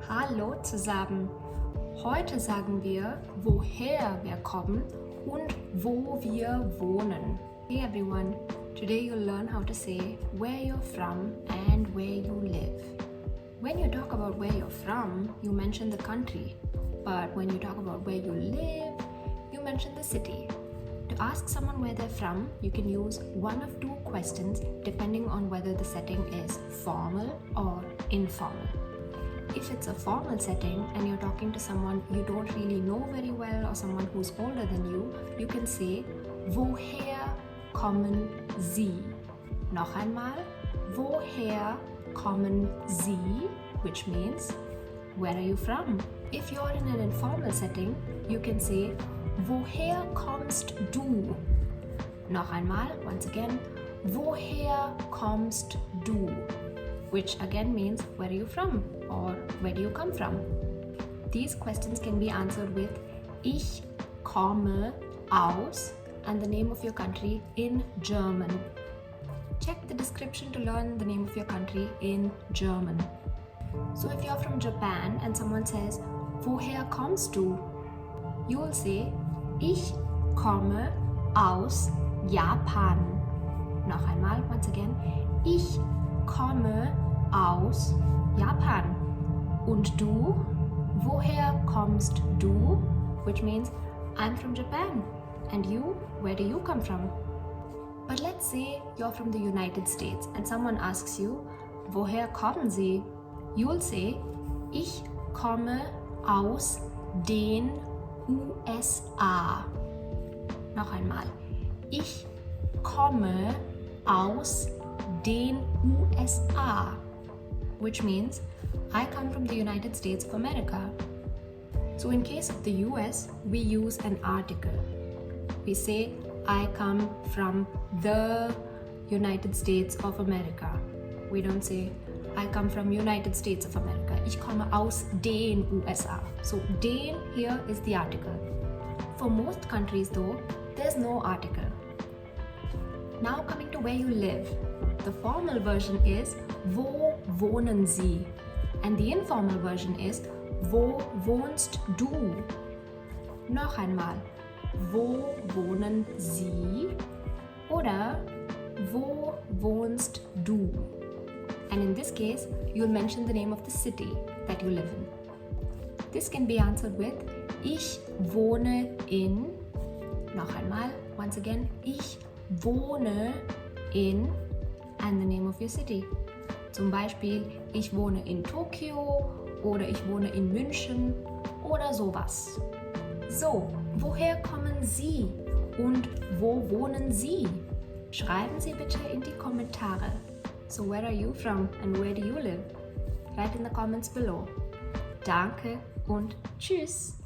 Hallo zusammen! Heute sagen wir, woher wir kommen und wo wir wohnen. Hey everyone! Today you'll learn how to say where you're from and where you live. When you talk about where you're from, you mention the country. But when you talk about where you live, you mention the city. To ask someone where they're from, you can use one of two questions depending on whether the setting is formal or informal. If it's a formal setting and you're talking to someone you don't really know very well or someone who's older than you, you can say, woher kommen Sie? Noch einmal, woher kommen Sie? Which means, where are you from? If you're in an informal setting, you can say, woher kommst du? Noch einmal, once again, woher kommst du? Which again means, where are you from? Or where do you come from? These questions can be answered with Ich komme aus and the name of your country in German. Check the description to learn the name of your country in German. So if you're from Japan and someone says, woher kommst du? You will say, Ich komme aus Japan. Noch einmal, once again, Ich komme aus Japan. Und du? Woher kommst du? Which means, I'm from Japan. And you? Where do you come from? But let's say you're from the United States and someone asks you, woher kommen Sie? You'll say, ich komme aus den USA. Noch einmal, ich komme aus den USA. Which means, I come from the United States of America. So in case of the US, we use an article. We say, I come from the United States of America. We don't say, I come from United States of America. Ich komme aus den USA. So den here is the article. For most countries though, there's no article. Now coming to where you live. The formal version is, wo wohnen Sie? And the informal version is, wo wohnst du? Noch einmal, wo wohnen Sie? Oder wo wohnst du? And in this case, you'll mention the name of the city that you live in. This can be answered with, ich wohne in, noch einmal, once again, ich wohne in, and the name of your city. Zum Beispiel, ich wohne in Tokio oder ich wohne in München oder sowas. So, woher kommen Sie und wo wohnen Sie? Schreiben Sie bitte in die Kommentare. So where are you from and where do you live? Write in the comments below. Danke und tschüss!